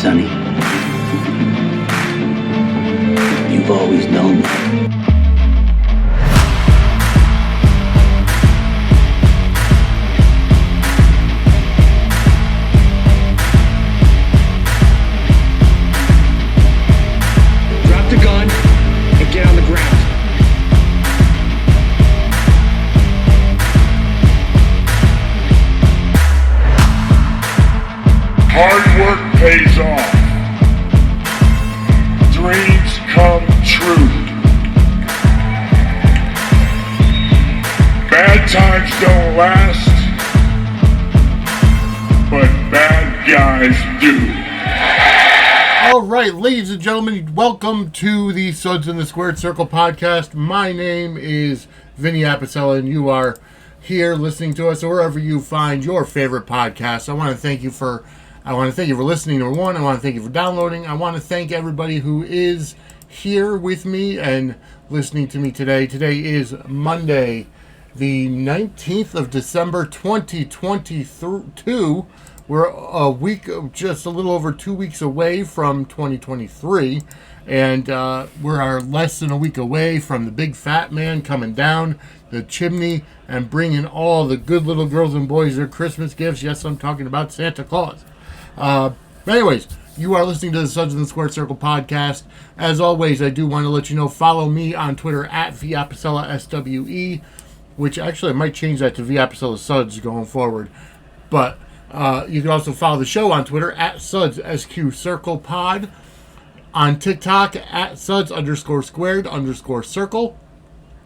Sonny. You've always known that. Drop the gun and get on the ground. Hard work pays off. Dreams come true. Bad times don't last, but bad guys do. All right, ladies and gentlemen, welcome to the Suds in the Squared Circle podcast. My name is Vinny Apicella, and you are here listening to us wherever you find your favorite podcast. I want to thank you for listening, number one. I want to thank you for downloading. I want to thank everybody who is here with me and listening to me today. Today is Monday, the 19th of December, 2022. We're a week, just a little over 2 weeks away from 2023. And we're less than a week away from the big fat man coming down the chimney and bringing all the good little girls and boys their Christmas gifts. Yes, I'm talking about Santa Claus. Anyways, you are listening to the Suds in the Squared Circle podcast. As always, I do want to let you know, follow me on Twitter at VApicella SWE, which actually I might change that to VApicella Suds going forward. But you can also follow the show on Twitter at Suds SQ Circle Pod, on TikTok at Suds _squared _circle.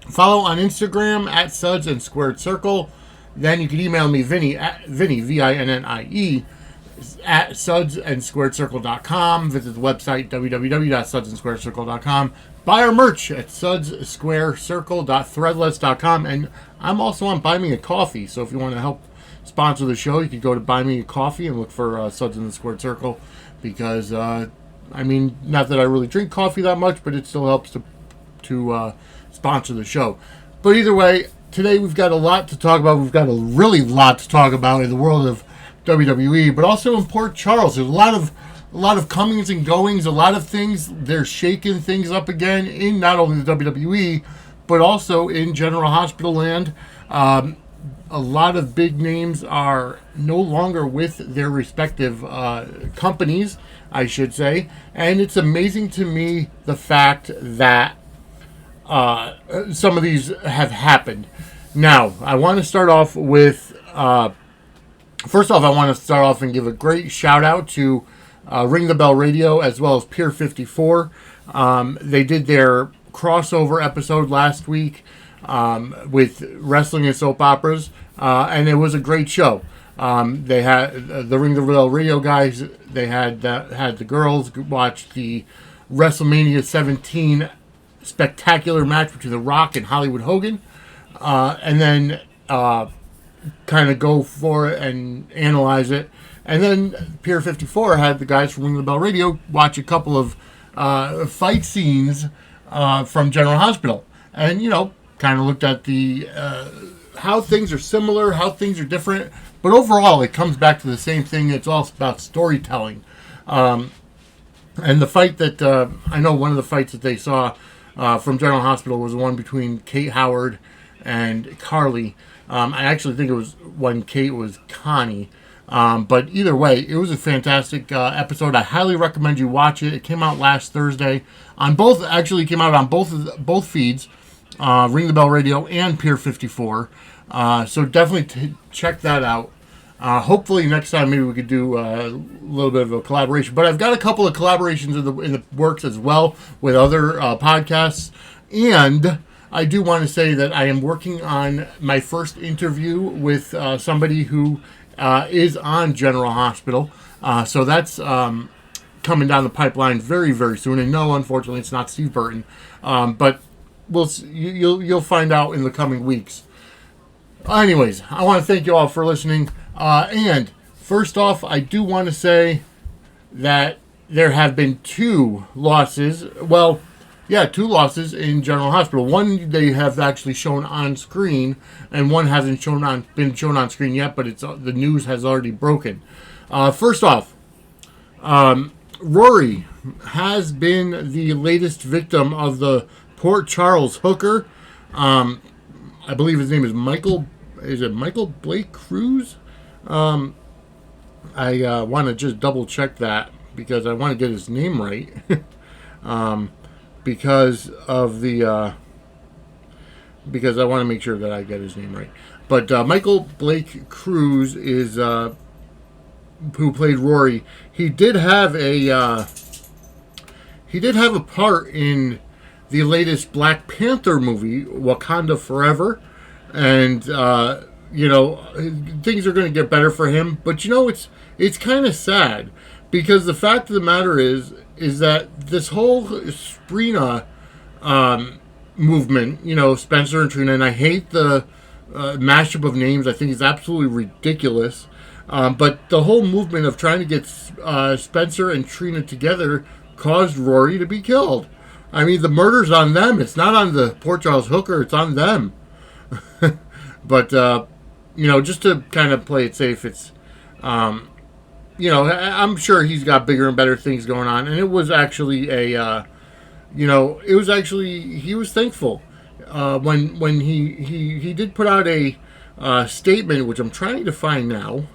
Follow on Instagram at Suds and Squared Circle. Then you can email me Vinny VINNIE at sudsandsquaredcircle.com. Visit the website www.sudsandsquaredcircle.com. Buy our merch at sudssquarecircle.threadless.com. And I'm also on Buy Me a Coffee, so if you want to help sponsor the show, you can go to Buy Me a Coffee and look for Suds in the Squared Circle, because not that I really drink coffee that much, but it still helps to sponsor the show. But either way, today we've got a lot to talk about. We've got a really lot to talk about in the world of WWE, but also in Port Charles. There's a lot of comings and goings, a lot of things. They're shaking things up again in not only the WWE, but also in General Hospital land. A lot of big names are no longer with their respective companies, I should say. And it's amazing to me the fact that some of these have happened. Now, I want to start off with... First off, I want to start off and give a great shout out to Ring the Bell Radio as well as Pier 54. They did their crossover episode last week with wrestling and soap operas, and it was a great show. They had the Ring the Bell Radio guys. They had the girls watch the WrestleMania 17 spectacular match between The Rock and Hollywood Hogan, and then kind of go for it and analyze it. And then Pier 54 had the guys from Ring the Bell Radio watch a couple of fight scenes from General Hospital. And, kind of looked at the how things are similar, how things are different. But overall, it comes back to the same thing. It's all about storytelling. And the fight that, I know one of the fights that they saw from General Hospital was the one between Kate Howard and Carly. I actually think it was when Kate was Connie. But either way, it was a fantastic episode. I highly recommend you watch it. It came out last Thursday on both. Actually, came out on both feeds, Ring the Bell Radio and Pier 54. So definitely check that out. Hopefully next time maybe we could do a little bit of a collaboration. But I've got a couple of collaborations in the works as well with other podcasts. And I do want to say that I am working on my first interview with somebody who is on General Hospital. So that's coming down the pipeline very, very soon. And no, unfortunately, it's not Steve Burton. But you'll find out in the coming weeks. Anyways, I want to thank you all for listening. And first off, I do want to say that there have been two losses. Well, Yeah, 2 losses in General Hospital. One they have actually shown on screen, and one hasn't been shown on screen yet, but the news has already broken. First off, Rory has been the latest victim of the Port Charles hooker. I believe his name is Michael. Is it Michael Blake Cruz? I want to just double check that because I want to get his name right. Because of the because I want to make sure that I get his name right. But Michael Blake Cruz is who played Rory. He did have a part in the latest Black Panther movie, Wakanda Forever, and things are going to get better for him. But it's kind of sad because the fact of the matter is that this whole Sprina movement, Spencer and Trina, and I hate the mashup of names. I think it's absolutely ridiculous. But the whole movement of trying to get Spencer and Trina together caused Rory to be killed. I mean, the murder's on them. It's not on the Port Charles hooker. It's on them. But, just to kind of play it safe, it's, I'm sure he's got bigger and better things going on. And it was actually he was thankful when he did put out a statement, which I'm trying to find now.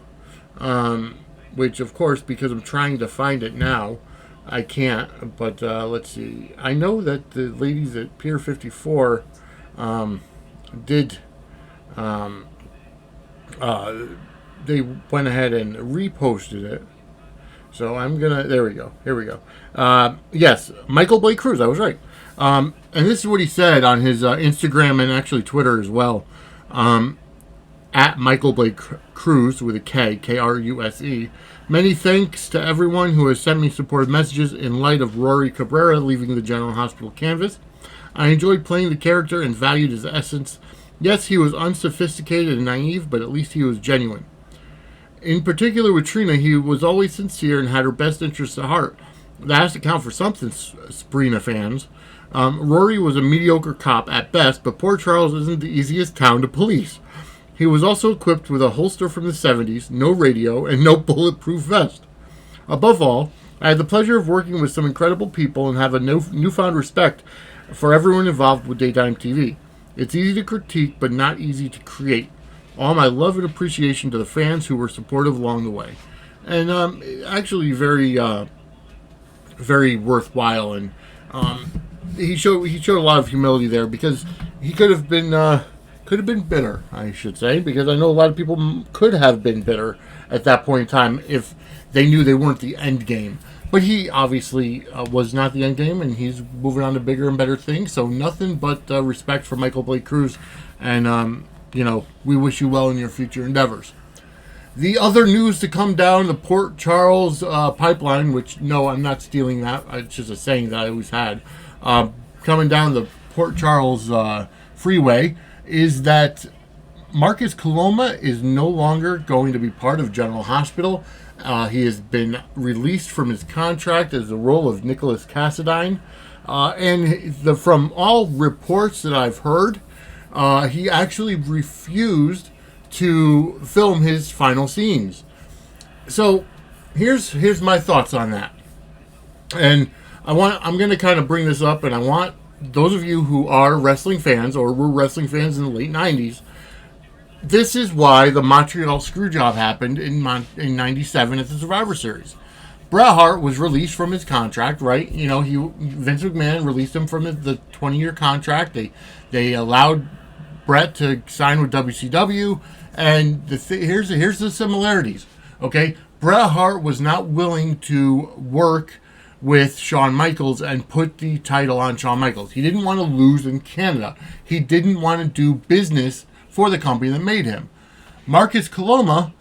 Which, of course, because I'm trying to find it now, I can't. But let's see. I know that the ladies at Pier 54 did. They went ahead and reposted it. So I'm gonna. There we go. Here we go. Yes, Michael Blake Cruz. I was right. And this is what he said on his Instagram and actually Twitter as well. At Michael Blake Cruz with a K, Kruse. Many thanks to everyone who has sent me supportive messages in light of Rory Cabrera leaving the General Hospital canvas. I enjoyed playing the character and valued his essence. Yes, he was unsophisticated and naive, but at least he was genuine. In particular with Trina, he was always sincere and had her best interests at heart. That has to count for something, Sprina fans. Rory was a mediocre cop at best, but Port Charles isn't the easiest town to police. He was also equipped with a holster from the 70s, no radio, and no bulletproof vest. Above all, I had the pleasure of working with some incredible people and have a newfound respect for everyone involved with daytime TV. It's easy to critique, but not easy to create. All my love and appreciation to the fans who were supportive along the way. And actually very, very worthwhile. And he showed a lot of humility there because he could have been bitter, I should say, because I know a lot of people could have been bitter at that point in time if they knew they weren't the end game. But he obviously was not the end game, and he's moving on to bigger and better things. So nothing but respect for Michael Blake Cruz, and we wish you well in your future endeavors. The other news to come down the Port Charles pipeline, which no, I'm not stealing that. It's just a saying that I always had. Coming down the Port Charles freeway is that Marcus Coloma is no longer going to be part of General Hospital. He has been released from his contract as the role of Nikolas Cassadine. And from all reports that I've heard, he actually refused to film his final scenes. So here's my thoughts on that. And I'm going to kind of bring this up, and I want those of you who are wrestling fans or were wrestling fans in the late 90s, this is why the Montreal Screwjob happened in 97 at the Survivor Series. Bret Hart was released from his contract, right? Vince McMahon released him from the 20-year contract. They allowed Bret to sign with WCW, and here's the similarities. Okay, Bret Hart was not willing to work with Shawn Michaels and put the title on Shawn Michaels. He didn't want to lose in Canada. He didn't want to do business for the company that made him. Marcus Coloma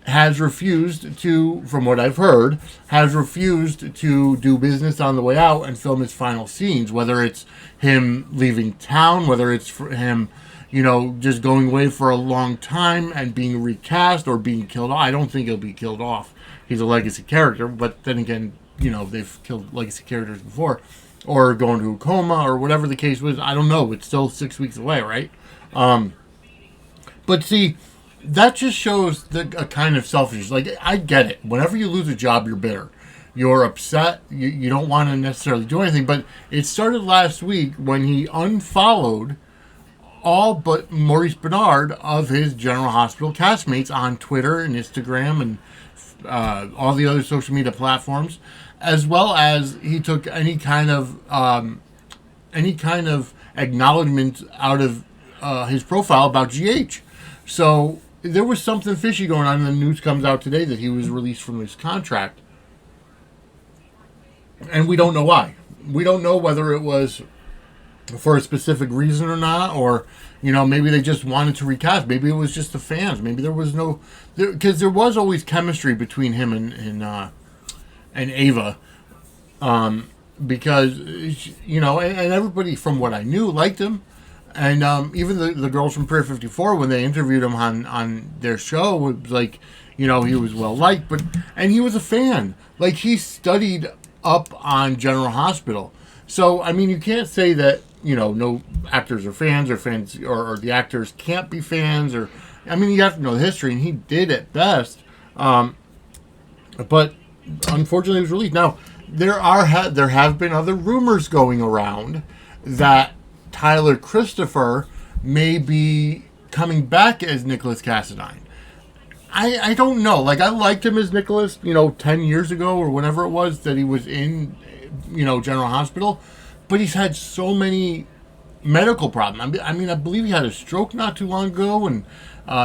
has refused to, from what I've heard, to do business on the way out and film his final scenes, whether it's him leaving town, whether it's for him, just going away for a long time and being recast or being killed off. I don't think he'll be killed off. He's a legacy character, but then again, they've killed legacy characters before, or going to a coma, or whatever the case was. I don't know. It's still 6 weeks away, right? But see, that just shows a kind of selfishness. Like, I get it. Whenever you lose a job, you're bitter. you're upset, you don't want to necessarily do anything. But it started last week when he unfollowed all but Maurice Bernard of his General Hospital castmates on Twitter and Instagram and all the other social media platforms, as well as he took any kind of acknowledgement out of his profile about GH. So there was something fishy going on, and the news comes out today that he was released from his contract. And we don't know why. We don't know whether it was for a specific reason or not, or, maybe they just wanted to recast. Maybe it was just the fans. Maybe there was no... Because there was always chemistry between him and Ava. Because, and everybody from what I knew liked him. And even the girls from Pier 54, when they interviewed him on their show, it was like, he was well liked, and he was a fan. Like, he studied up on General Hospital. So, I mean, you can't say that, no actors are fans, or the actors can't be fans, or, I mean, you have to know the history, and he did at best. But unfortunately, it was released. Now, there have been other rumors going around that Tyler Christopher may be coming back as Nikolas Cassadine. I don't know. Like, I liked him as Nikolas, 10 years ago or whenever it was that he was in, General Hospital. But he's had so many medical problems. I mean, I believe he had a stroke not too long ago, and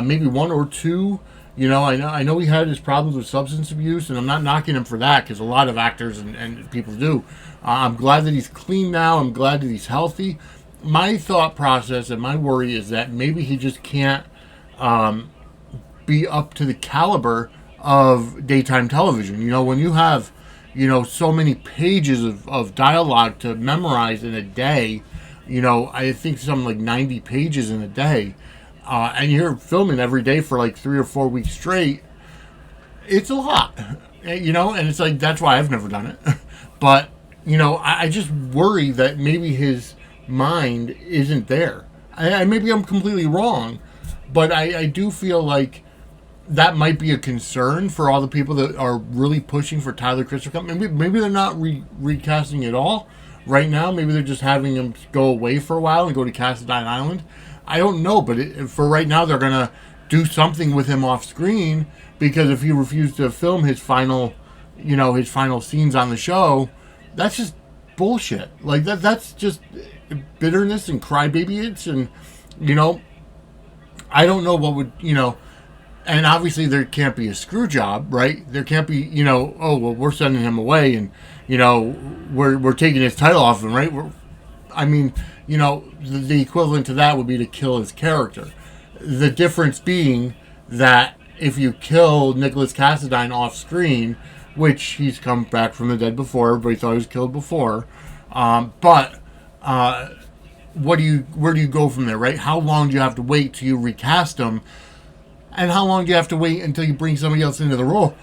maybe one or two. I know he had his problems with substance abuse, and I'm not knocking him for that, because a lot of actors and people do. I'm glad that he's clean now. I'm glad that he's healthy. My thought process and my worry is that maybe he just can't be up to the caliber of daytime television. When you have, so many pages of dialogue to memorize in a day, I think something like 90 pages in a day, and you're filming every day for like 3 or 4 weeks straight, it's a lot, and it's like, that's why I've never done it. But, I just worry that maybe his mind isn't there. Maybe I'm completely wrong, but I do feel like that might be a concern for all the people that are really pushing for Tyler Christopher. Maybe they're not recasting at all right now. Maybe they're just having him go away for a while and go to Cassadine Island. I don't know, but for right now, they're going to do something with him off screen, because if he refused to film his final scenes on the show, that's just bullshit. Like, that's just bitterness and crybaby-age, and, I don't know what would, and obviously there can't be a screw job, right? There can't be, oh, well, we're sending him away, and, we're taking his title off him, right? The equivalent to that would be to kill his character. The difference being that if you kill Nikolas Cassadine off screen, which he's come back from the dead before, everybody thought he was killed before, but where do you go from there, right? How long do you have to wait till you recast him? And how long do you have to wait until you bring somebody else into the role?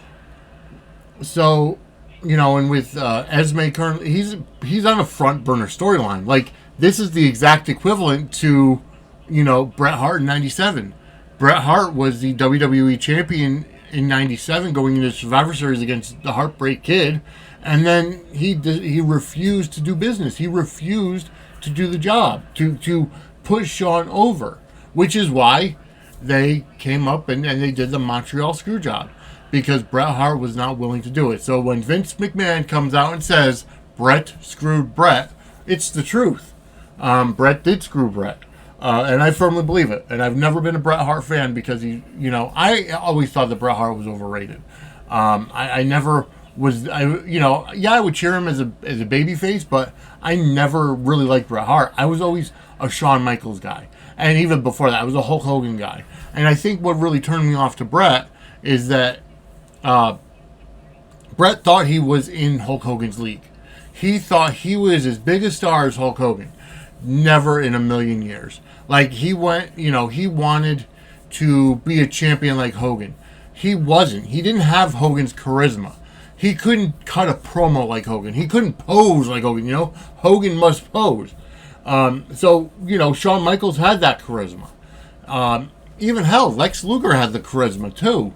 So, and with Esme currently, he's on a front burner storyline. Like, this is the exact equivalent to, Bret Hart in '97. Bret Hart was the WWE champion in '97, going into Survivor Series against the Heartbreak Kid, and then he refused to do business. He refused to do the job, to push Shawn over, which is why they came up and they did the Montreal Screwjob, because Bret Hart was not willing to do it. So when Vince McMahon comes out and says Bret screwed Bret, it's the truth. Bret did screw Bret, and I firmly believe it. And I've never been a Bret Hart fan, because I always thought that Bret Hart was overrated. I never was. I would cheer him as a babyface, but I never really liked Bret Hart. I was always a Shawn Michaels guy. And even before that, I was a Hulk Hogan guy. And I think what really turned me off to Bret is that Bret thought he was in Hulk Hogan's league. He thought he was as big a star as Hulk Hogan. Never in a million years. Like, he wanted to be a champion like Hogan. He wasn't. He didn't have Hogan's charisma. He couldn't cut a promo like Hogan. He couldn't pose like Hogan, Hogan must pose. So, Shawn Michaels had that charisma. Even hell, Lex Luger had the charisma too.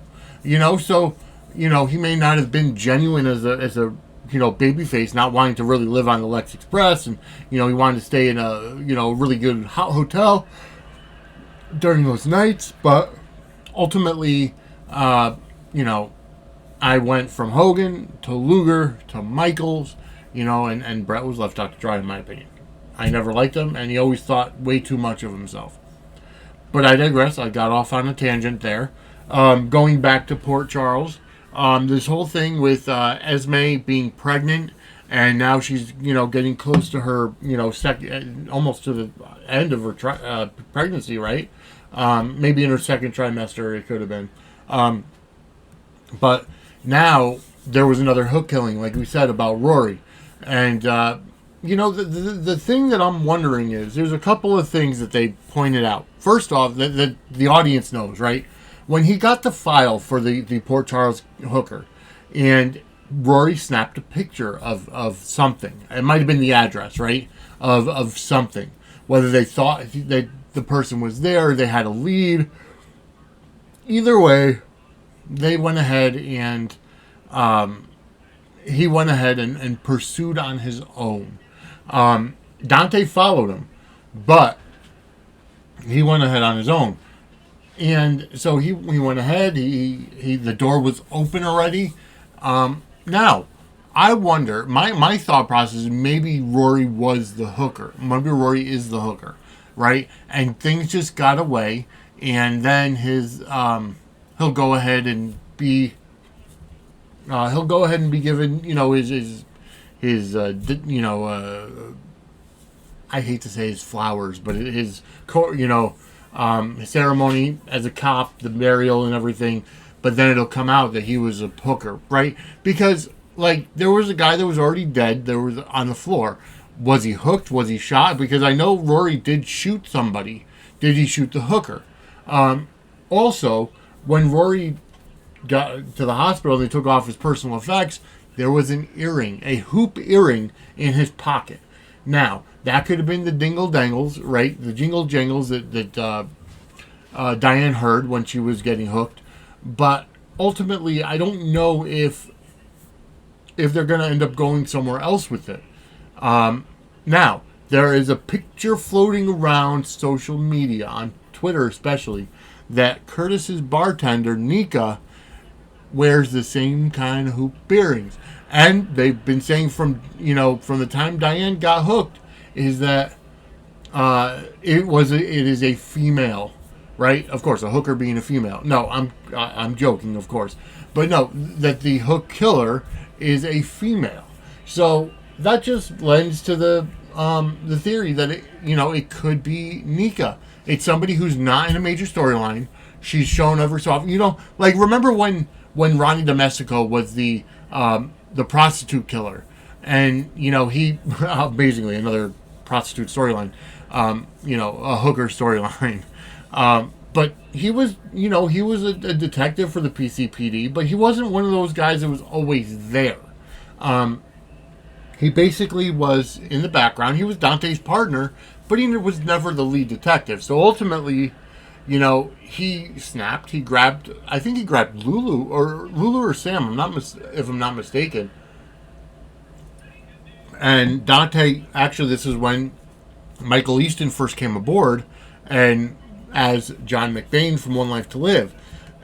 So, he may not have been genuine as a babyface, not wanting to really live on the Lex Express, and he wanted to stay in a really good hot hotel during those nights. But ultimately, I went from Hogan to Luger to Michaels, and Bret was left out to dry, in my opinion. I never liked him, and he always thought way too much of himself. But I digress. I got off on a tangent there. Going back to Port Charles, this whole thing with Esme being pregnant, and now she's getting close to her almost to the end of her pregnancy, right? Maybe in her second trimester it could have been. But now there was another hook killing, like we said, about Rory. And, the thing that I'm wondering is, there's a couple of things that they pointed out. First off, the audience knows, right? When he got the file for the Port Charles hooker, and Rory snapped a picture of something. It might have been the address, right? Of something. Whether they thought that the person was there, they had a lead. Either way, they went ahead and he went ahead and pursued on his own. Dante followed him, but he went ahead on his own. And so he went ahead. The door was open already. Now, I wonder. My thought process is maybe Rory was the hooker. Maybe Rory is the hooker, right? And things just got away, and then he'll go ahead and be given his I hate to say his flowers, but his ceremony as a cop, the burial and everything. But then it'll come out that he was a hooker, right? Because there was a guy that was already dead. There was on the floor. Was he hooked? Was he shot? Because I know Rory did shoot somebody. Did he shoot the hooker? Also, when Rory got to the hospital, they took off his personal effects. There was an earring, a hoop earring in his pocket. Now, that could have been the dingle dangles, right? The jingle jangles that Diane heard when she was getting hooked. But ultimately, I don't know if they're going to end up going somewhere else with it. Now, there is a picture floating around social media, on Twitter especially, that Curtis's bartender, Nika, wears the same kind of hoop earrings. And they've been saying from the time Diane got hooked, is that it is a female, right? Of course, a hooker being a female. No, I'm joking, of course. But no, that the hook killer is a female. So that just lends to the theory that it could be Nika. It's somebody who's not in a major storyline. She's shown ever so often. Remember when Ronnie Domestico was the prostitute killer, and he amazingly another prostitute storyline, a hooker storyline. But he was a detective for the PCPD, but he wasn't one of those guys that was always there. He basically was in the background. He was Dante's partner, but he was never the lead detective. So ultimately, he snapped. He grabbed Lulu or Sam. If I'm not mistaken. And Dante, actually, this is when Michael Easton first came aboard, and as John McBain from One Life to Live,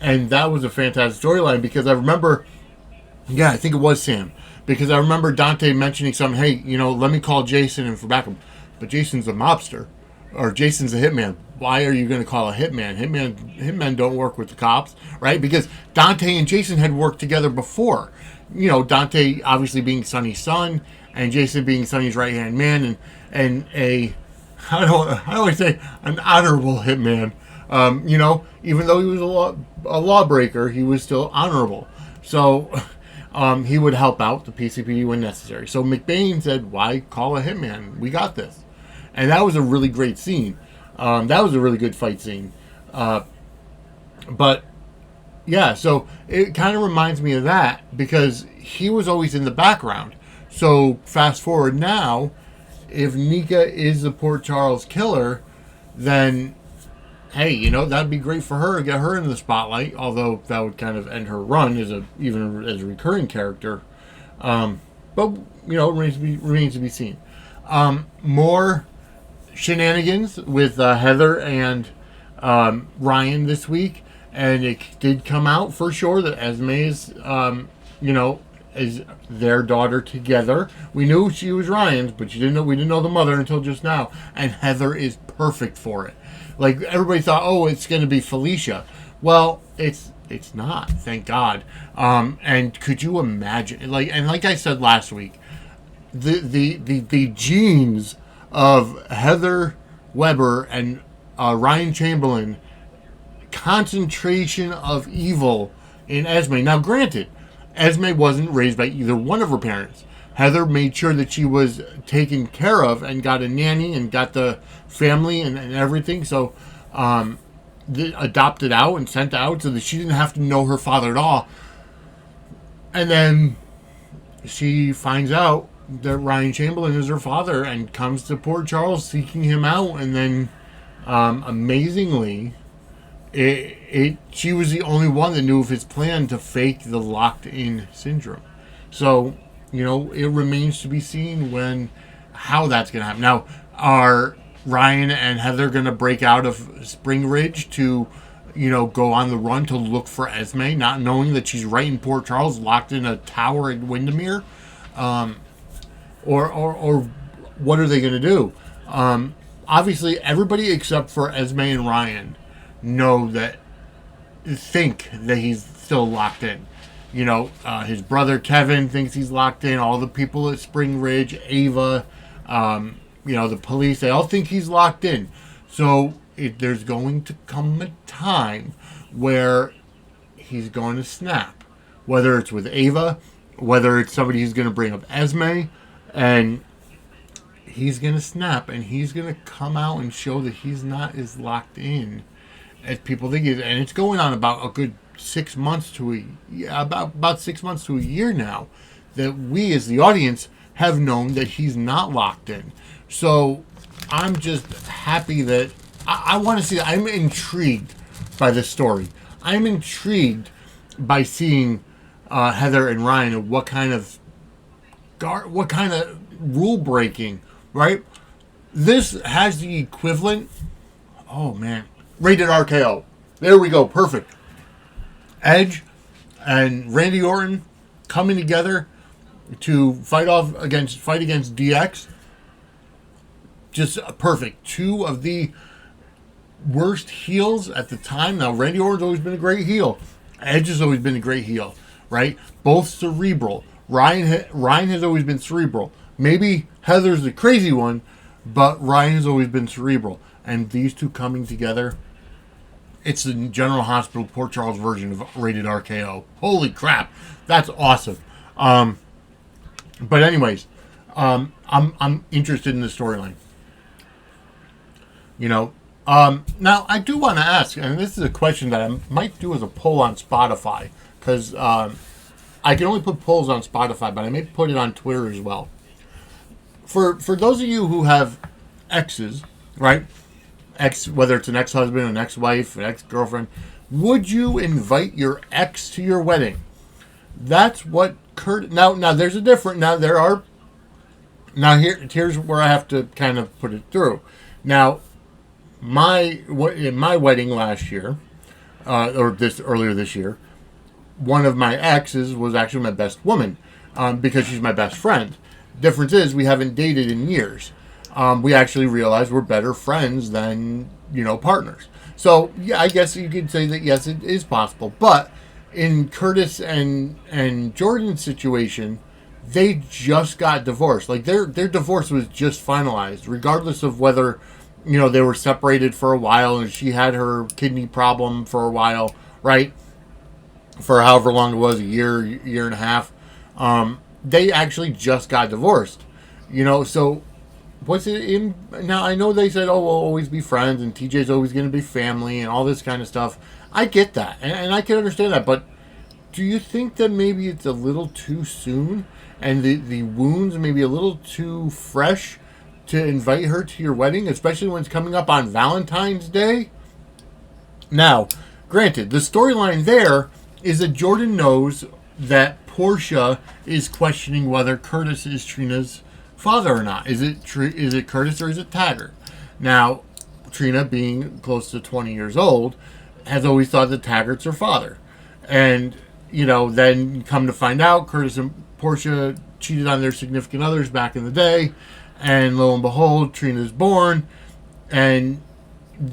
and that was a fantastic storyline because I remember, I think it was Sam, because I remember Dante mentioning something. Hey, let me call Jason and for backup, but Jason's a mobster, or Jason's a hitman. Why are you going to call a hitman? Hitmen don't work with the cops, right? Because Dante and Jason had worked together before. Dante obviously being Sonny's son, and Jason being Sonny's right-hand man, and how do I say, an honorable hitman. Even though he was a lawbreaker, he was still honorable. So he would help out the PCPD when necessary. So McBain said, why call a hitman? We got this. And that was a really great scene. That was a really good fight scene. But yeah, so it kind of reminds me of that because he was always in the background. So fast forward now, if Nika is the Port Charles killer, then hey, you know, that'd be great for her to get her into the spotlight. Although that would kind of end her run even as a recurring character. But you know, remains to be seen. More shenanigans with Heather and Ryan this week, and it did come out for sure that Esme is, is their daughter together. We knew she was Ryan's, but we didn't know the mother until just now. And Heather is perfect for it. Like everybody thought, oh, it's going to be Felicia. Well, it's not, thank God. And could you imagine? Like I said last week, the genes of Heather Weber and Ryan Chamberlain, concentration of evil in Esme. Now, granted, Esme wasn't raised by either one of her parents. Heather made sure that she was taken care of and got a nanny and got the family and everything. So, adopted out and sent out so that she didn't have to know her father at all. And then she finds out that Ryan Chamberlain is her father and comes to Port Charles seeking him out. And then, amazingly, she was the only one that knew of his plan to fake the locked-in syndrome. So, you know, it remains to be seen how that's going to happen. Now, are Ryan and Heather going to break out of Spring Ridge to, you know, go on the run to look for Esme, not knowing that she's right in Port Charles, locked in a tower at Windermere? Or what are they going to do? Obviously, everybody except for Esme and Ryan think that he's still locked in. You know, his brother Kevin thinks he's locked in. All the people at Spring Ridge, Ava, the police, they all think he's locked in. So there's going to come a time where he's going to snap. Whether it's with Ava, whether it's somebody who's going to bring up Esme, and he's going to snap, and he's going to come out and show that he's not as locked in as people think he is. And it's going on about a good 6 months to about 6 months to a year now that we as the audience have known that he's not locked in. So I'm just happy that I want to see that. I'm intrigued by this story. I'm intrigued by seeing Heather and Ryan and what kind of rule breaking, right? This has the equivalent. Oh man, rated RKO. There we go, perfect. Edge and Randy Orton coming together to fight against DX. Just perfect. Two of the worst heels at the time. Now, Randy Orton's always been a great heel. Edge has always been a great heel, right? Both cerebral. Ryan has always been cerebral. Maybe Heather's the crazy one, but Ryan has always been cerebral. And these two coming together, it's the General Hospital Port Charles version of rated RKO. Holy crap, that's awesome. But anyways, I'm interested in the storyline. You know, now I do want to ask, and this is a question that I might do as a poll on Spotify, because I can only put polls on Spotify, but I may put it on Twitter as well. For those of you who have exes, right? Whether it's an ex-husband, an ex-wife, an ex-girlfriend, would you invite your ex to your wedding? That's what Kurt. Now there's a different. Here's where I have to kind of put it through. Now, in my wedding last year, earlier this year, one of my exes was actually my best woman, because she's my best friend. Difference is we haven't dated in years. We actually realized we're better friends than, partners. So, yeah, I guess you could say that, yes, it is possible. But in Curtis and Jordan's situation, they just got divorced. Like, their divorce was just finalized, regardless of whether, they were separated for a while and she had her kidney problem for a while, right? For however long it was, a year and a half. They actually just got divorced. So what's it in now? I know they said, oh, we'll always be friends and TJ's always going to be family and all this kind of stuff. I get that, and I can understand that, but do you think that maybe it's a little too soon and the wounds maybe a little too fresh to invite her to your wedding, especially when it's coming up on Valentine's Day? Now, granted, the storyline there is that Jordan knows that Portia is questioning whether Curtis is Trina's father or not. Is it Curtis or is it Taggart? Now, Trina, being close to 20 years old, has always thought that Taggart's her father. And, then come to find out, Curtis and Portia cheated on their significant others back in the day. And lo and behold, Trina's born. And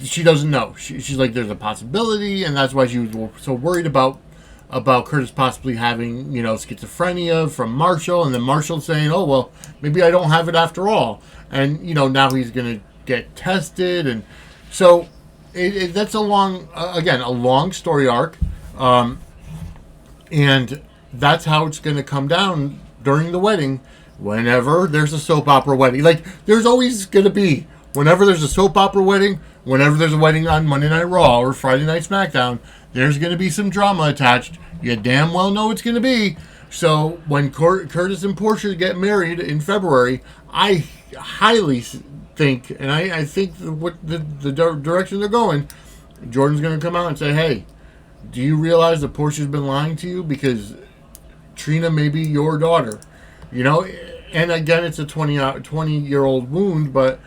she doesn't know. She's like, there's a possibility. And that's why she was so worried about Curtis possibly having, schizophrenia from Marshall. And then Marshall saying, oh, well, maybe I don't have it after all. And, now he's going to get tested. And so that's a long story arc. And that's how it's going to come down during the wedding. Whenever there's a soap opera wedding. Like, there's always going to be. Whenever there's a soap opera wedding, whenever there's a wedding on Monday Night Raw or Friday Night SmackDown, there's going to be some drama attached. You damn well know it's going to be. So when Curtis and Portia get married in February, I highly think, and I think what the direction they're going, Jordan's going to come out and say, hey, do you realize that Portia's been lying to you? Because Trina may be your daughter. And again, it's a 20-year-old wound, but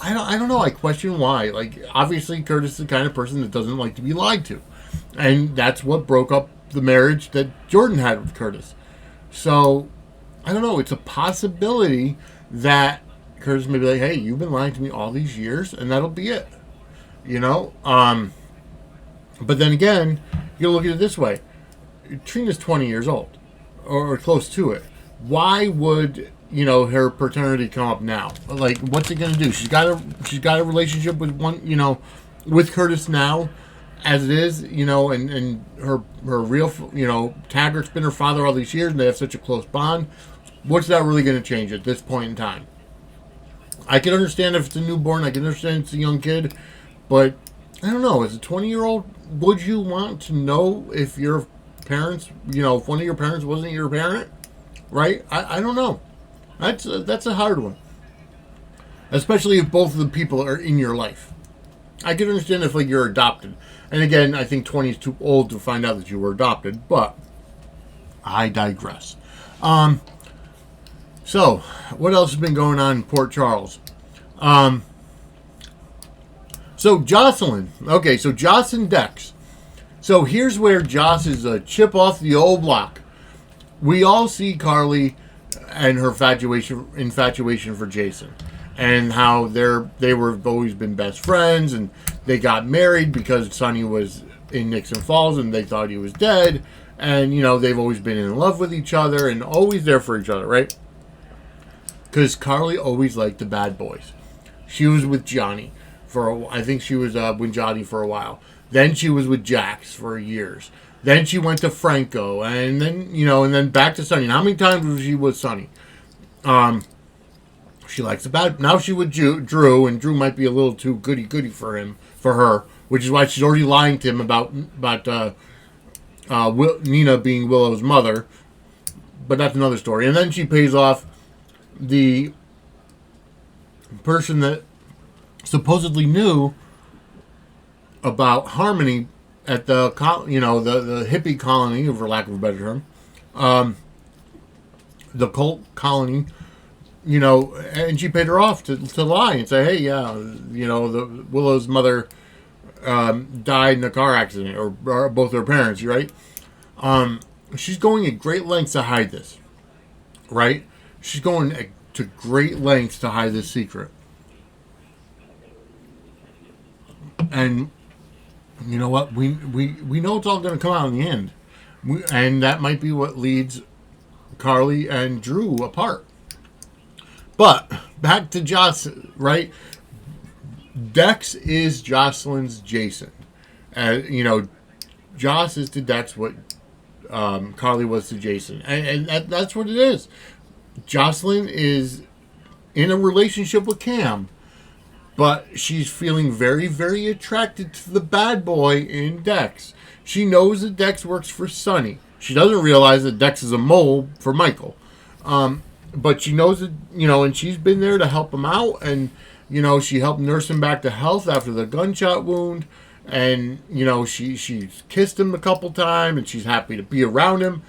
I don't know. I question why. Like, obviously, Curtis is the kind of person that doesn't like to be lied to. And that's what broke up the marriage that Jordan had with Curtis. So, I don't know. It's a possibility that Curtis may be like, hey, you've been lying to me all these years, and that'll be it. But then again, you look at it this way. Trina's 20 years old, or close to it. Why would her paternity come up now? Like, what's it gonna do? She's got a relationship with with Curtis now, as it is, and her real, Taggart's been her father all these years, and they have such a close bond. What's that really gonna change at this point in time? I can understand if it's a newborn. I can understand it's a young kid, but I don't know. As a 20-year-old, would you want to know if your parents, if one of your parents wasn't your parent? Right? I don't know. That's a hard one. Especially if both of the people are in your life. I can understand if you're adopted. And again, I think 20 is too old to find out that you were adopted, but I digress. So, what else has been going on in Port Charles? So Jocelyn. Okay, so Joss and Dex. So here's where Joss is a chip off the old block. We all see Carly and her infatuation for Jason, and how they were always been best friends, and they got married because Sonny was in Nixon Falls and they thought he was dead, and they've always been in love with each other and always there for each other, right? Because Carly always liked the bad boys. She was with Johnny I think she was with Johnny for a while. Then she was with Jax for years. Then she went to Franco, and then and then back to Sonny. And how many times was she with Sonny? She likes the bad. Now she with Drew, and Drew might be a little too goody for her, which is why she's already lying to him about Nina being Willow's mother. But that's another story. And then she pays off the person that supposedly knew about Harmony at the hippie colony, for lack of a better term, the cult colony, and she paid her off to lie and say, hey, yeah, the Willow's mother died in a car accident, or both her parents, right? She's going at great lengths to hide this, right? She's going to great lengths to hide this secret. And you know what? We know it's all going to come out in the end. And that might be what leads Carly and Drew apart. But back to Joss, right? Dex is Jocelyn's Jason. Joss is to Dex what Carly was to Jason. And that's what it is. Jocelyn is in a relationship with Cam, but she's feeling very, very attracted to the bad boy in Dex. She knows that Dex works for Sonny. She doesn't realize that Dex is a mole for Michael. But she knows that, and she's been there to help him out. And, she helped nurse him back to health after the gunshot wound. and she's kissed him a couple times, and she's happy to be around him.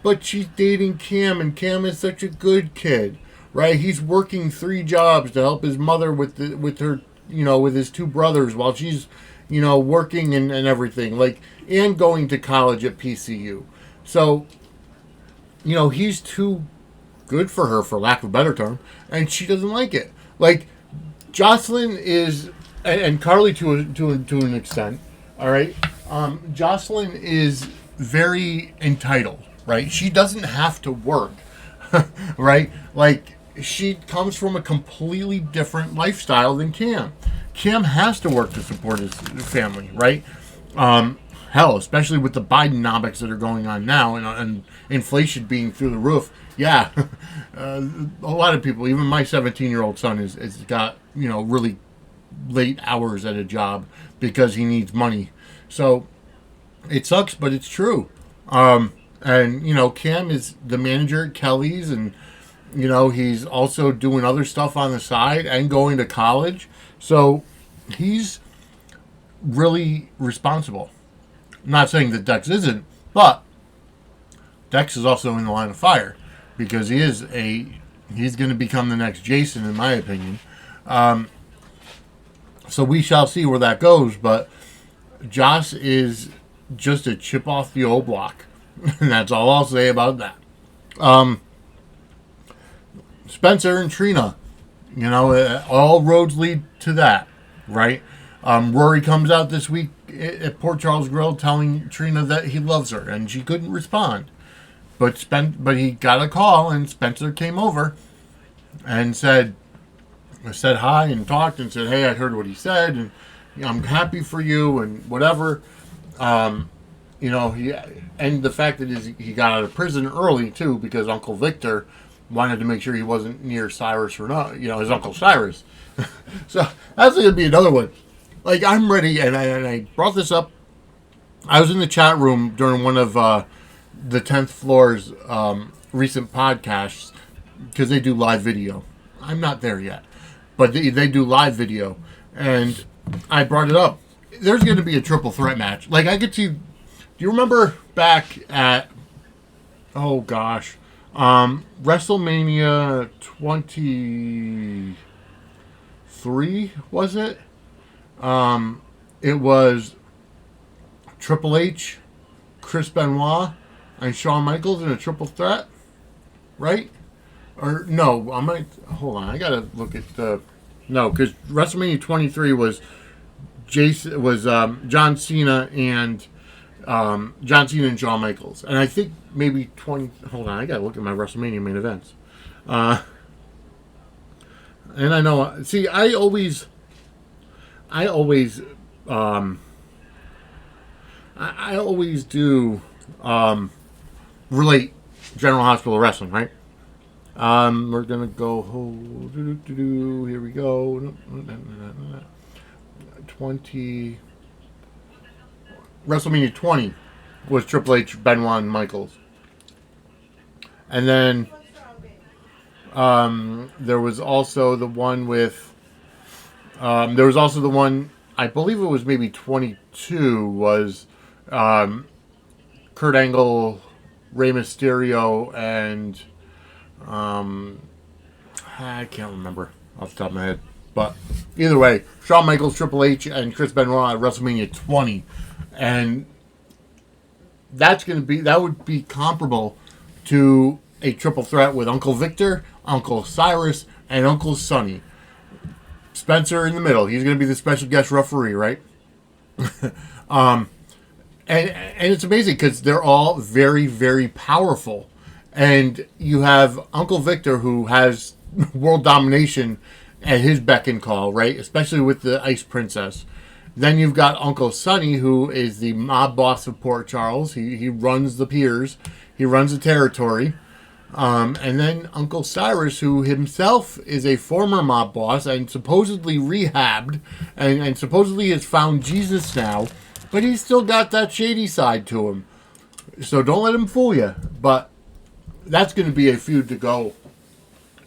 But she's dating Cam, and Cam is such a good kid, right? He's working 3 jobs to help his mother with her, with his 2 brothers while she's, working and everything, like, and going to college at PCU. So, he's too good for her, for lack of a better term, and she doesn't like it. Like, Jocelyn is, and Carly to an extent, all right. Jocelyn is very entitled, right? She doesn't have to work, right? Like, she comes from a completely different lifestyle than Cam. Cam has to work to support his family, right? Hell, especially with the Bidenomics that are going on now, and inflation being through the roof. Yeah, a lot of people, even my 17-year-old son, has got really late hours at a job because he needs money. So it sucks, but it's true. And Cam is the manager at Kelly's, and he's also doing other stuff on the side and going to college. So he's really responsible. I'm not saying that Dex isn't, but Dex is also in the line of fire because he's going to become the next Jason, in my opinion. So we shall see where that goes, but Joss is just a chip off the old block. And that's all I'll say about that. Spencer and Trina, all roads lead to that, right? Rory comes out this week at Port Charles Grill telling Trina that he loves her, and she couldn't respond. But he got a call, and Spencer came over and said hi and talked and said, hey, I heard what he said, and I'm happy for you and whatever. And the fact that he got out of prison early too, because Uncle Victor wanted to make sure he wasn't near Cyrus or not, his Uncle Cyrus. So that's going to be another one. Like, I'm ready, and I brought this up. I was in the chat room during one of the 10th Floor's recent podcasts, because they do live video. I'm not there yet, but they do live video, and I brought it up. There's going to be a triple threat match. Like, I could see. Do you remember back at, WrestleMania 23, was it? It was Triple H, Chris Benoit, and Shawn Michaels in a triple threat, right? Or no, hold on. I gotta look at because WrestleMania 23 was John Cena and Shawn Michaels, and I think maybe 20. Hold on, I gotta look at my WrestleMania main events. And I know. See, I always do relate General Hospital Wrestling, right? We're gonna go. Here we go. 20. WrestleMania 20 was Triple H, Benoit, and Michaels, and then there was also the one with. There was also the one, I believe it was maybe 22, was Kurt Angle, Rey Mysterio, and I can't remember off the top of my head. But either way, Shawn Michaels, Triple H, and Chris Benoit at WrestleMania 20. And that would be comparable to a triple threat with Uncle Victor, Uncle Cyrus, and Uncle Sonny. Spencer in the middle. He's going to be the special guest referee, right? And it's amazing because they're all very, very powerful. And you have Uncle Victor, who has world domination at his beck and call, right? Especially with the Ice Princess. Then you've got Uncle Sonny, who is the mob boss of Port Charles. He runs the piers. He runs the territory. And then Uncle Cyrus, who himself is a former mob boss and supposedly rehabbed and supposedly has found Jesus now, but he's still got that shady side to him. So don't let him fool you. But that's going to be a feud to go.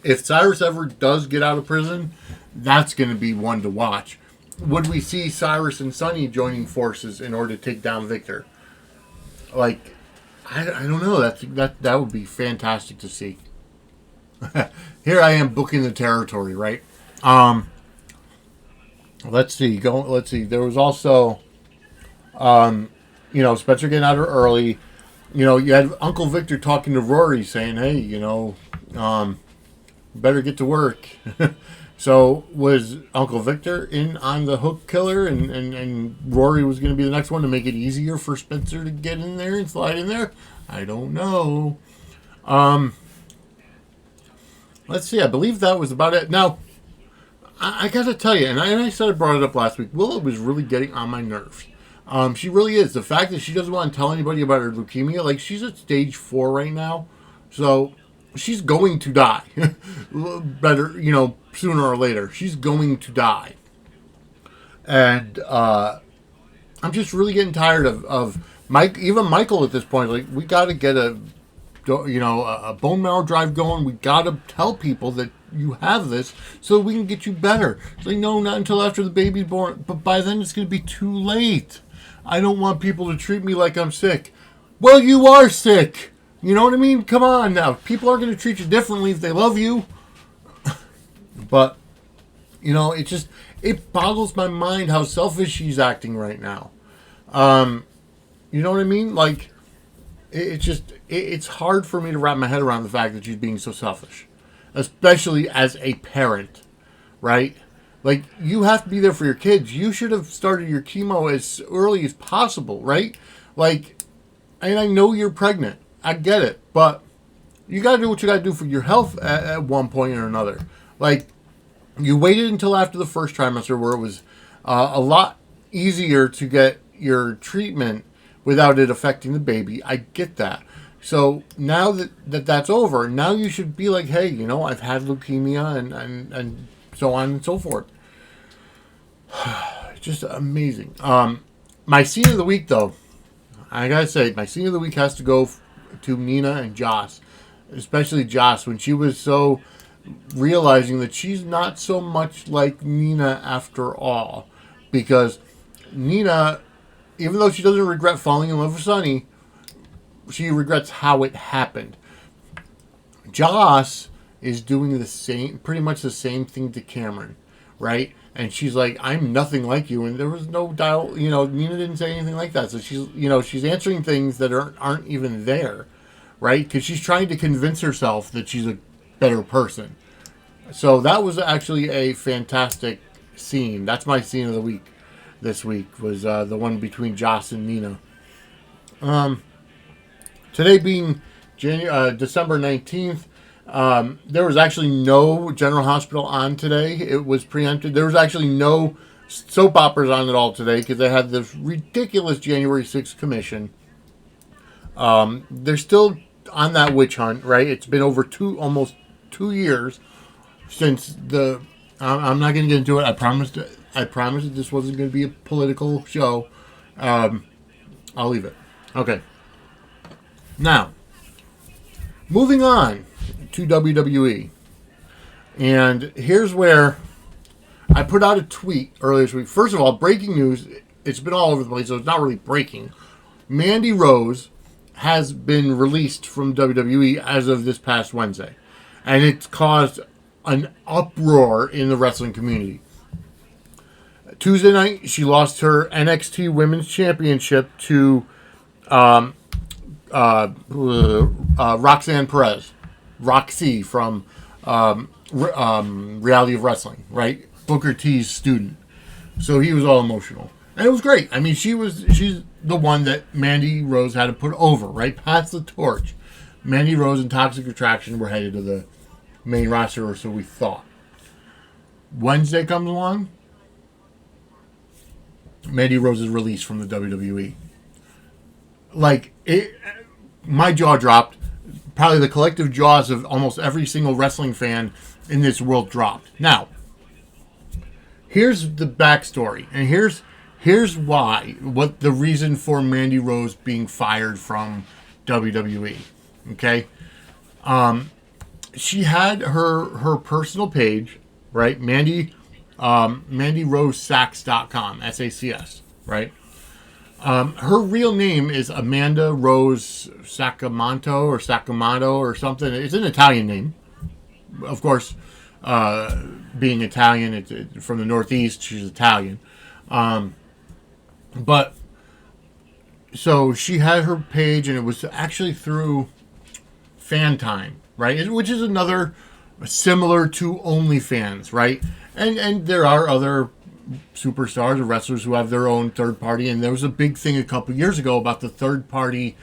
If Cyrus ever does get out of prison, that's going to be one to watch. would we see Cyrus and Sonny joining forces in order to take down Victor? Like, I don't know. That would be fantastic to see. Here I am booking the territory, right? Let's see. Let's see. There was also, Spencer getting out early. You had Uncle Victor talking to Rory, saying, "Hey, better get to work." So was Uncle Victor in on the hook killer, and Rory was going to be the next one to make it easier for Spencer to get in there and slide in there? I don't know. Let's see. I believe that was about it. Now, I got to tell you, and I said I brought it up last week, Willow was really getting on my nerves. She really is. The fact that she doesn't want to tell anybody about her leukemia, like she's at stage 4 right now, so she's going to die. Better, sooner or later. She's going to die. And I'm just really getting tired of Mike, even Michael at this point. Like, we got to get a bone marrow drive going. We got to tell people that you have this so we can get you better. It's like, no, not until after the baby's born. But by then it's going to be too late. I don't want people to treat me like I'm sick. Well, you are sick. You know what I mean? Come on now. People are going to treat you differently if they love you. But, it boggles my mind how selfish she's acting right now. You know what I mean? Like, it's hard for me to wrap my head around the fact that she's being so selfish. Especially as a parent, right? Like, you have to be there for your kids. You should have started your chemo as early as possible, right? Like, and I know you're pregnant. I get it. But you got to do what you got to do for your health at one point or another. Like, you waited until after the first trimester where it was a lot easier to get your treatment without it affecting the baby. I get that. So now that's over, now you should be like, hey, I've had leukemia and so on and so forth. Just amazing. My scene of the week, though, I gotta say, my scene of the week has to go to Nina and Joss, especially Joss, when she was so realizing that she's not so much like Nina after all, because Nina, even though she doesn't regret falling in love with Sonny, she regrets how it happened. Joss is doing pretty much the same thing to Cameron, right? And she's like, I'm nothing like you. And there was no doubt, Nina didn't say anything like that. So she's answering things that aren't even there, right? Because she's trying to convince herself that she's a better person. So that was actually a fantastic scene. That's my scene of the week this week, was the one between Joss and Nina. Today being December 19th, there was actually no General Hospital on today. It was preempted. There was actually no soap operas on at all today because they had this ridiculous January 6th commission. They're still on that witch hunt, right? It's been over almost 2 years since I'm not going to get into it. I promised that this wasn't going to be a political show. I'll leave it. Okay. Now, moving on to WWE. And here's where I put out a tweet earlier this week. First of all, breaking news. It's been all over the place, so it's not really breaking. Mandy Rose has been released from WWE as of this past Wednesday. And it's caused an uproar in the wrestling community. Tuesday night, she lost her NXT Women's Championship to Roxanne Perez. Roxy from Reality of Wrestling, right? Booker T's student. So he was all emotional. And it was great. I mean, she's the one that Mandy Rose had to put over, right? Pass the torch. Mandy Rose and Toxic Attraction were headed to the main roster, or so we thought. Wednesday comes along. Mandy Rose is released from the WWE. My jaw dropped. Probably the collective jaws of almost every single wrestling fan in this world dropped. Now, here's the backstory, and here's why. What the reason for Mandy Rose being fired from WWE? Okay, she had her personal page, right? Mandy MandyRoseSax.com, SACS, right? Her real name is Amanda Rose Sacamento or Sacamato or something. It's an Italian name. Of course, being Italian, from the Northeast, she's Italian. But, so she had her page, and it was actually through Fan Time, right? Which is another similar to OnlyFans, right? And there are other superstars or wrestlers who have their own third party, and there was a big thing a couple years ago about the third party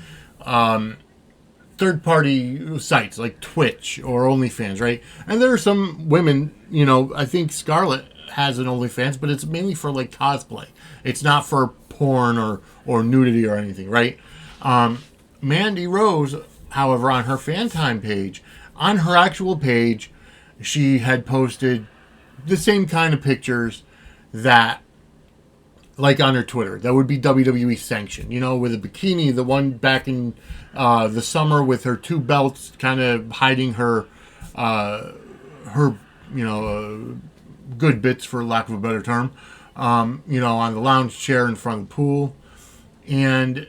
sites like Twitch or OnlyFans, right? And there are some women, I think Scarlett has an OnlyFans, but it's mainly for like cosplay. It's not for porn or nudity or anything, right? Mandy Rose, however, on her Fan Time page, on her actual page, she had posted the same kind of pictures that, like on her Twitter, that would be WWE sanctioned, with a bikini, the one back in the summer with her two belts kind of hiding her good bits, for lack of a better term, on the lounge chair in front of the pool. And,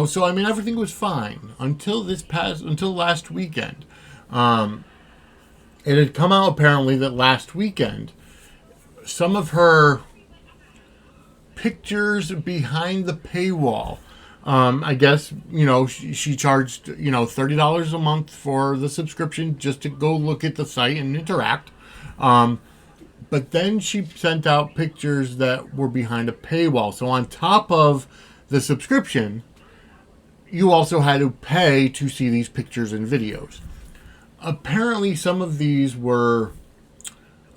so, I mean, everything was fine until last weekend. It had come out apparently that last weekend, some of her pictures behind the paywall, I guess, she charged, $30 a month for the subscription just to go look at the site and interact. But then she sent out pictures that were behind a paywall. So on top of the subscription, you also had to pay to see these pictures and videos. Apparently, some of these were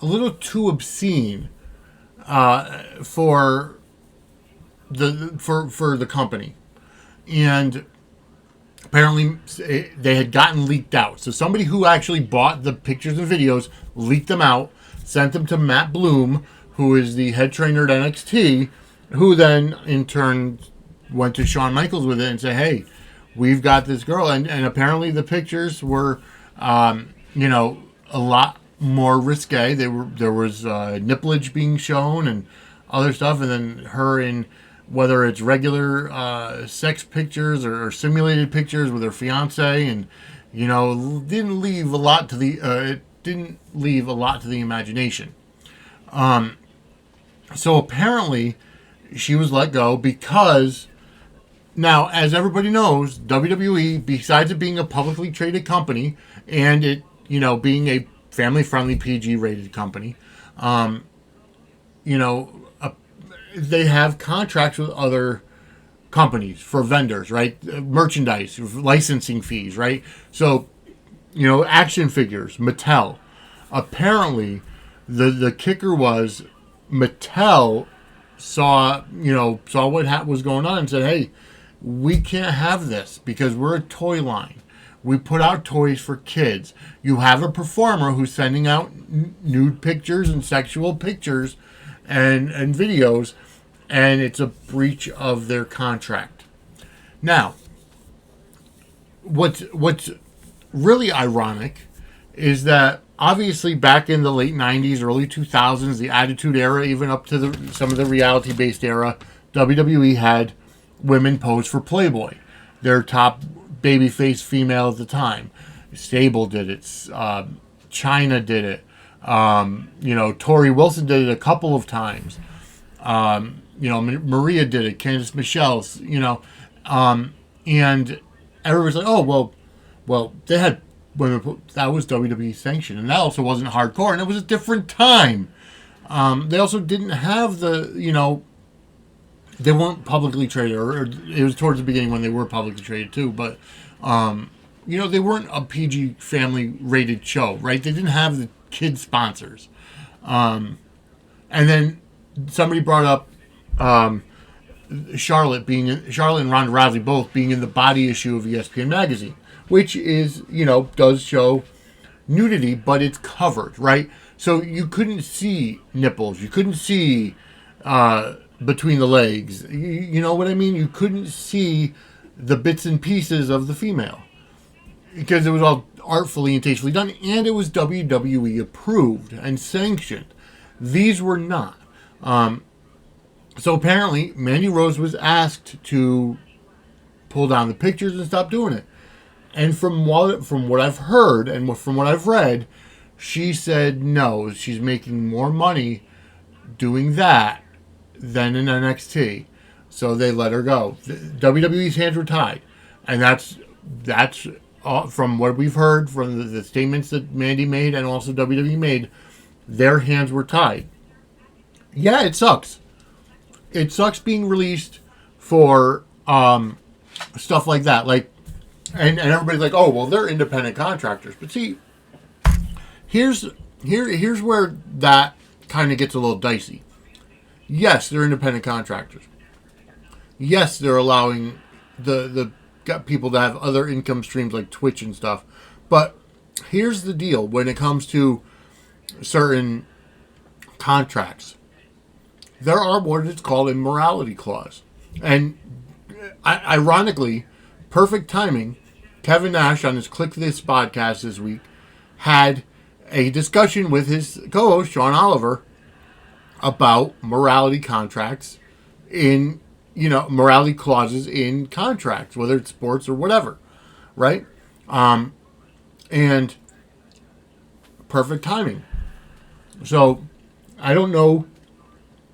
a little too obscene for the company, and apparently they had gotten leaked out. So somebody who actually bought the pictures and videos leaked them out, sent them to Matt Bloom, who is the head trainer at NXT, who then in turn went to Shawn Michaels with it and said, "Hey, we've got this girl," and apparently the pictures were a lot more risque. There was nipplage being shown and other stuff, and then her in, whether it's regular sex pictures or simulated pictures with her fiance, and didn't leave a lot to the imagination. So apparently she was let go because now, as everybody knows, WWE, besides it being a publicly traded company and it being a family-friendly PG-rated company, they have contracts with other companies for vendors, right? Merchandise, licensing fees, right? So, action figures, Mattel. Apparently, the kicker was Mattel saw what was going on and said, "Hey, we can't have this because we're a toy line. We put out toys for kids. You have a performer who's sending out nude pictures and sexual pictures and videos, and it's a breach of their contract." Now, what's really ironic is that obviously back in the late 90s, early 2000s, the Attitude Era, even up to some of the reality-based era, WWE had women pose for Playboy. Their top babyface female at the time. Sable did it. Chyna did it. Tori Wilson did it a couple of times. Maria did it. Candice Michelle's, and everybody's like, "Oh, well, they had women." That was WWE sanctioned, and that also wasn't hardcore, and it was a different time. They also didn't have they weren't publicly traded, or it was towards the beginning when they were publicly traded too, but they weren't a PG family rated show, right? They didn't have the kid sponsors. And then somebody brought up Charlotte and Ronda Rousey both being in the body issue of ESPN magazine, which is, does show nudity, but it's covered, right? So you couldn't see nipples, you couldn't see between the legs, you know what I mean? You couldn't see the bits and pieces of the female because it was all artfully and tastefully done, and it was WWE approved and sanctioned. These were not. So apparently, Mandy Rose was asked to pull down the pictures and stop doing it. And from what I've heard and from what I've read, she said no. She's making more money doing that than in NXT. So they let her go. WWE's hands were tied. And that's from what we've heard from the statements that Mandy made and also WWE made, their hands were tied. Yeah, it sucks. It sucks being released for stuff like that. Like, and everybody's like, oh, well, they're independent contractors. But see, here's where that kind of gets a little dicey. Yes, they're independent contractors. Yes, they're allowing the people to have other income streams like Twitch and stuff. But here's the deal when it comes to certain contracts. There are what is called a morality clause. And ironically, perfect timing, Kevin Nash on his Click This podcast this week had a discussion with his co-host, Sean Oliver, about morality contracts morality clauses in contracts, whether it's sports or whatever, right? And perfect timing. So I don't know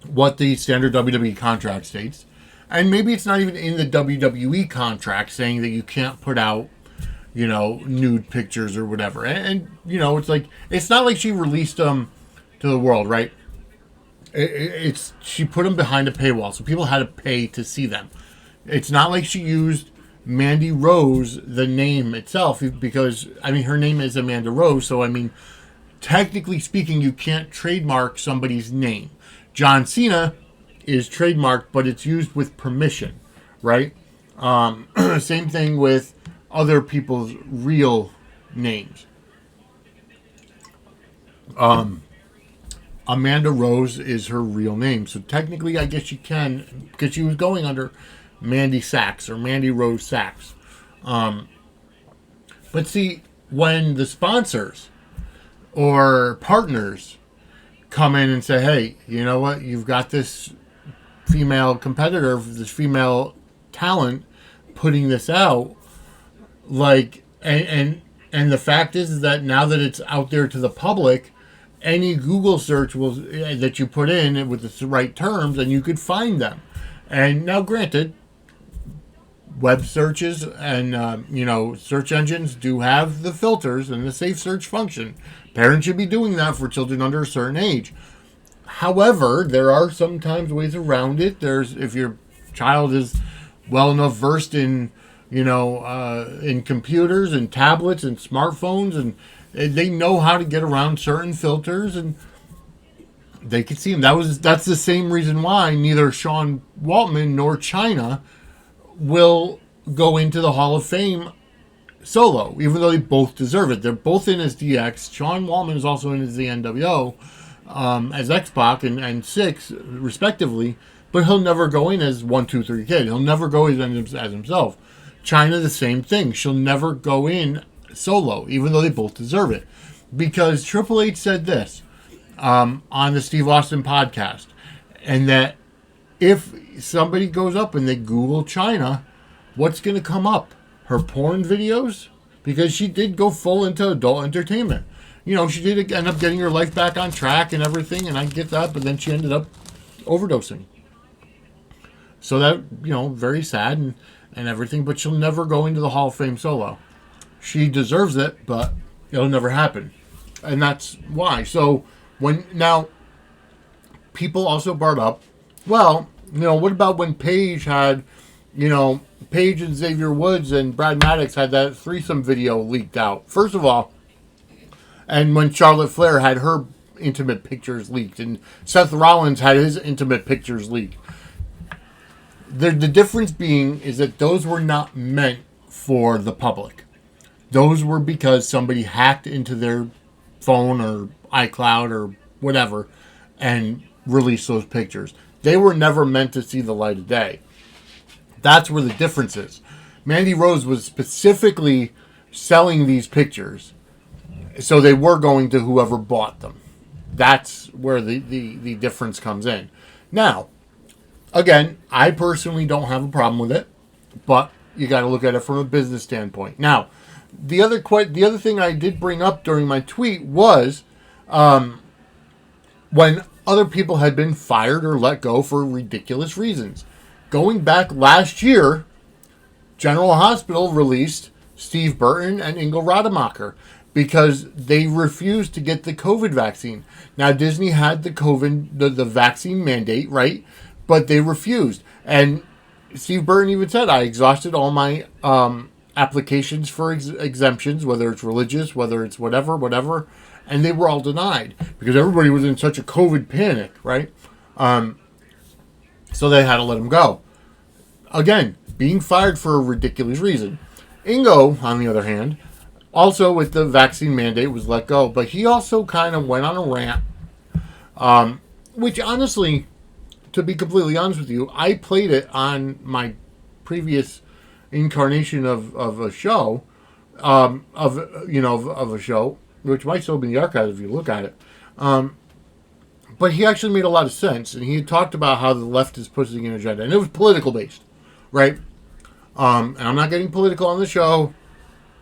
what the standard WWE contract states. And maybe it's not even in the WWE contract saying that you can't put out, nude pictures or whatever. And it's like, it's not like she released them to the world, right? She put them behind a paywall, so people had to pay to see them. It's not like she used Mandy Rose, the name itself, because, her name is Amanda Rose, so, technically speaking, you can't trademark somebody's name. John Cena is trademarked, but it's used with permission, right? Same thing with other people's real names. Amanda Rose is her real name. So technically, I guess you can, because she was going under Mandy Sachs or Mandy Rose Sachs. But see, when the sponsors or partners come in and say, hey, you know what? You've got this female competitor, this female talent putting this out. Like, and the fact is that now that it's out there to the public, any Google search that you put in with the right terms, and you could find them. And now, granted, web searches and search engines do have the filters and the safe search function. Parents should be doing that for children under a certain age. However, there are sometimes ways around it. If your child is well enough versed in in computers and tablets and smartphones, and they know how to get around certain filters, and they could see them. That's the same reason why neither Sean Waltman nor China will go into the Hall of Fame solo, even though they both deserve it. They're both in as DX. Sean Waltman is also in as the NWO, as X-Pac and Six, respectively, but he'll never go in as 1, 2, 3 Kid. He'll never go in as himself. China, the same thing. She'll never go in solo, even though they both deserve it. Because Triple H said this on the Steve Austin podcast, and that if somebody goes up and they Google China, what's going to come up? Her porn videos? Because she did go full into adult entertainment. She did end up getting her life back on track and everything, and I get that, but then she ended up overdosing. So that, very sad and everything, but she'll never go into the Hall of Fame solo. She deserves it, but it'll never happen. And that's why. So now people also brought up, well, what about when Paige had, Paige and Xavier Woods and Brad Maddox had that threesome video leaked out? First of all, and when Charlotte Flair had her intimate pictures leaked, and Seth Rollins had his intimate pictures leaked. The difference being is that those were not meant for the public. Those were because somebody hacked into their phone or iCloud or whatever and released those pictures. They were never meant to see the light of day. That's where the difference is. Mandy Rose was specifically selling these pictures, so they were going to whoever bought them. That's where the difference comes in. Now, again, I personally don't have a problem with it, but you got to look at it from a business standpoint. Now, the other thing I did bring up during my tweet was when other people had been fired or let go for ridiculous reasons. Going back last year, General Hospital released Steve Burton and Ingo Rademacher because they refused to get the COVID vaccine. Now, Disney had the vaccine mandate, right? But they refused. And Steve Burton even said, I exhausted all my applications for exemptions, whether it's religious, whether it's whatever, and they were all denied because everybody was in such a COVID panic, right? So they had to let him go. Again, being fired for a ridiculous reason. Ingo, on the other hand, also with the vaccine mandate, was let go, but he also kind of went on a rant, which honestly, to be completely honest with you, I played it on my previous incarnation of a show, of a show, which might still be in the archives if you look at it. But he actually made a lot of sense, and he talked about how the left is pushing an agenda, and it was political based, right? And I'm not getting political on the show.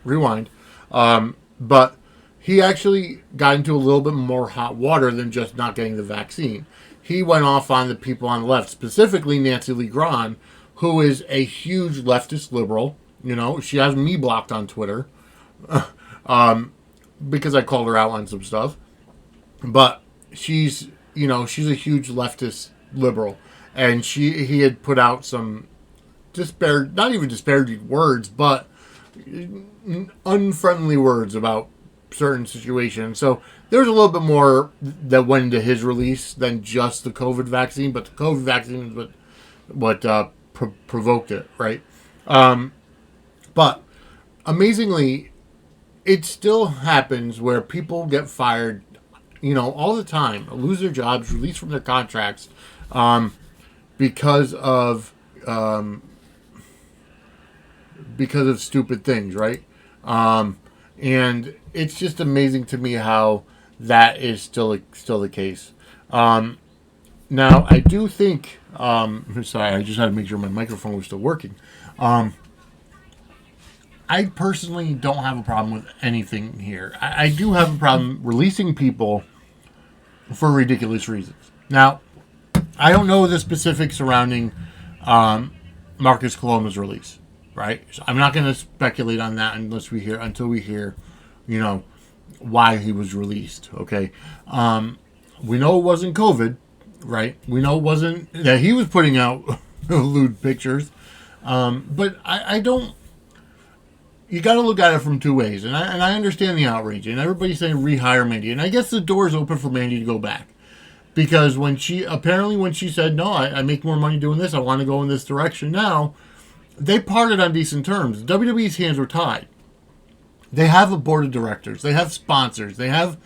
Rewind. But he actually got into a little bit more hot water than just not getting the vaccine. He went off on the people on the left, specifically Nancy Lee Grahn, who is a huge leftist liberal. You know, she has me blocked on Twitter because I called her out on some stuff. But she's a huge leftist liberal, and he had put out some not even disparaging words, but unfriendly words about certain situations. So there's a little bit more that went into his release than just the COVID vaccine, but the COVID vaccine is what provoked it, right? But amazingly, it still happens where people get fired, all the time, lose their jobs, released from their contracts, because of stupid things, right? And it's just amazing to me how that is still the case. Now, I do think, sorry, I just had to make sure my microphone was still working. I personally don't have a problem with anything here. I do have a problem releasing people for ridiculous reasons. Now, I don't know the specifics surrounding Marcus Coloma's release, right? So I'm not going to speculate on that until we hear, why he was released. Okay, we know it wasn't COVID, right? We know it wasn't that he was putting out lewd pictures, but I don't. You got to look at it from two ways, and I understand the outrage, and everybody's saying rehire Mandy, and I guess the door is open for Mandy to go back, because when she said no, I make more money doing this, I want to go in this direction now, they parted on decent terms. WWE's hands were tied. They have a board of directors, they have sponsors, they have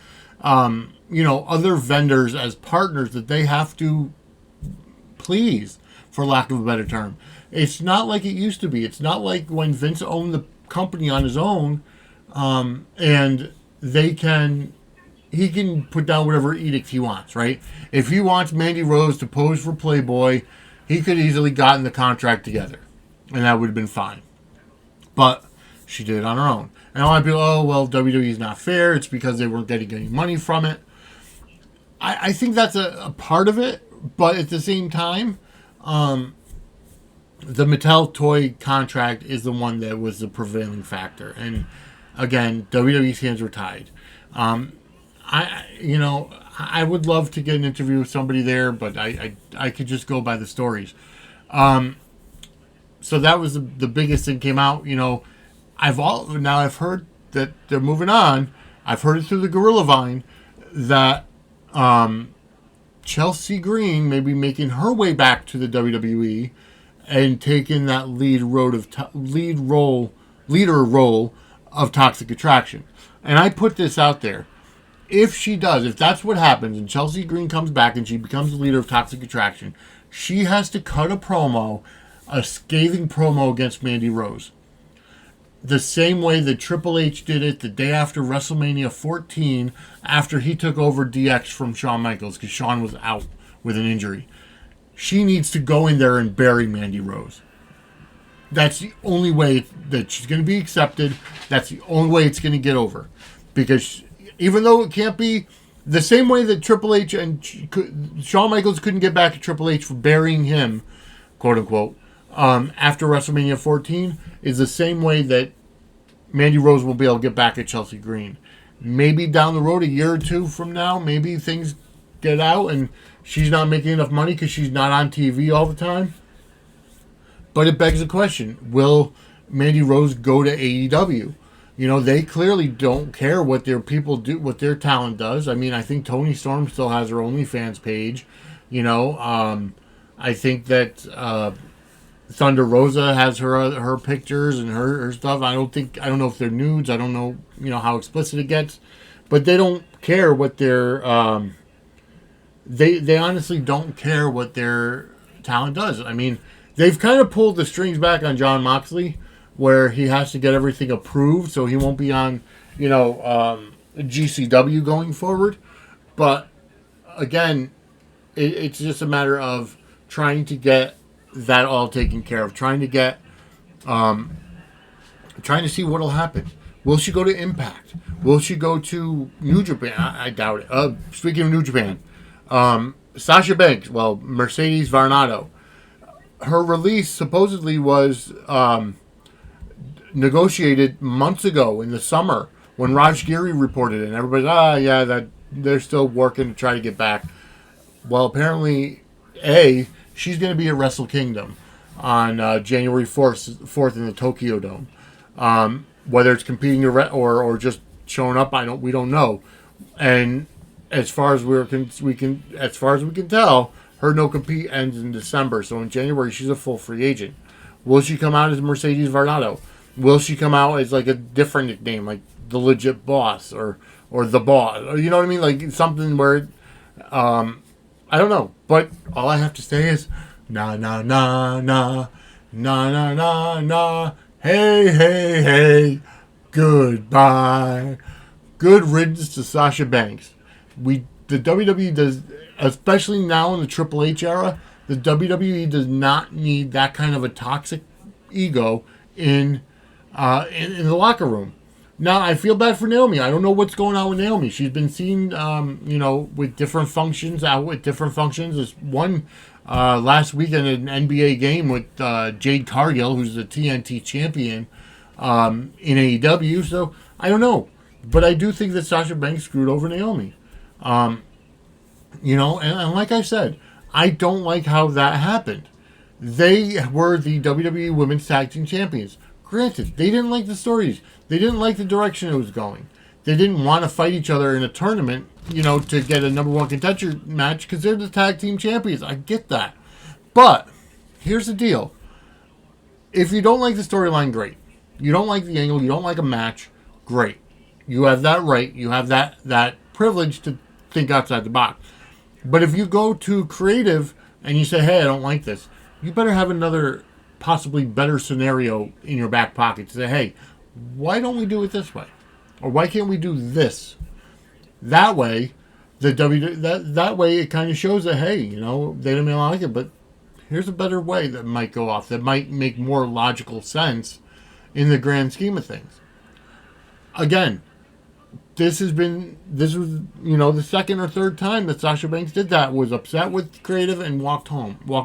other vendors as partners that they have to please, for lack of a better term. It's not like it used to be. It's not like when Vince owned the company on his own, and he can put down whatever edict he wants, right? If he wants Mandy Rose to pose for Playboy, he could easily gotten the contract together, and that would have been fine. But she did it on her own. And a lot of people, WWE is not fair. It's because they weren't getting any money from it. I think that's a part of it, but at the same time, the Mattel toy contract is the one that was the prevailing factor. And again, WWE's hands were tied. I would love to get an interview with somebody there, but I could just go by the stories. So that was the biggest thing came out. I've heard that they're moving on. I've heard it through the Gorilla Vine that Chelsea Green may be making her way back to the WWE and taking that leader role of Toxic Attraction. And I put this out there. If that's what happens, and Chelsea Green comes back and she becomes the leader of Toxic Attraction, she has to cut a scathing promo against Mandy Rose. the same way that Triple H did it the day after WrestleMania 14, after he took over DX from Shawn Michaels, because Shawn was out with an injury. She needs to go in there and bury Mandy Rose. That's the only way that she's going to be accepted. That's the only way it's going to get over. Because even though it can't be the same way that Triple H and Shawn Michaels couldn't get back at Triple H for burying him, quote unquote, after WrestleMania 14, is the same way that Mandy Rose will be able to get back at Chelsea Green. Maybe down the road, a year or two from now, maybe things get out and she's not making enough money because she's not on TV all the time. But it begs the question, will Mandy Rose go to AEW? You know, they clearly don't care what their people do, what their talent does. I mean, I think Toni Storm still has her OnlyFans page. You know, I think that Thunder Rosa has her pictures and her stuff. I don't know if they're nudes. I don't know, you know, how explicit it gets. But they don't care what their they honestly don't care what their talent does. I mean, they've kind of pulled the strings back on Jon Moxley, where he has to get everything approved, so he won't be on, you know, GCW going forward. But again, it's just a matter of trying to get that all taken care of, trying to see what'll happen. Will she go to Impact? Will she go to New Japan? I doubt it. Speaking of New Japan, Sasha Banks, Mercedes Varnado, her release supposedly was negotiated months ago in the summer when Raj Giri reported it, and everybody's, that they're still working to try to get back. Well, apparently, she's going to be at Wrestle Kingdom on January 4th in the Tokyo Dome. Whether it's competing or just showing up, we don't know. And as far as we can tell, her no compete ends in December. So in January, she's a full free agent. Will she come out as Mercedes Varnado? Will she come out as like a different nickname, like the Legit Boss or the Boss? Or, you know what I mean? Like something where, I don't know. But all I have to say is, na na na na na na na na. Hey hey hey, goodbye. Good riddance to Sasha Banks. The WWE does, especially now in the Triple H era, the WWE does not need that kind of a toxic ego in the locker room. Now, I feel bad for Naomi. I don't know what's going on with Naomi. She's been seen, with different functions, There's one last weekend at an NBA game with Jade Cargill, who's the TNT champion in AEW. So, I don't know. But I do think that Sasha Banks screwed over Naomi. And like I said, I don't like how that happened. They were the WWE Women's Tag Team Champions. Granted, they didn't like the stories. They didn't like the direction it was going. They didn't want to fight each other in a tournament, to get a number one contender match because they're the tag team champions. I get that. But here's the deal. If you don't like the storyline, great. You don't like the angle, you don't like a match, great. You have that right. You have that privilege to think outside the box. But if you go to creative and you say, hey, I don't like this, you better have another possibly better scenario in your back pocket to say, hey, why don't we do it this way? Or why can't we do this? That way, that way it kind of shows that, hey, they don't like it, but here's a better way that might go off, that might make more logical sense in the grand scheme of things. Again, this was, the second or third time that Sasha Banks did that, was upset with creative and walked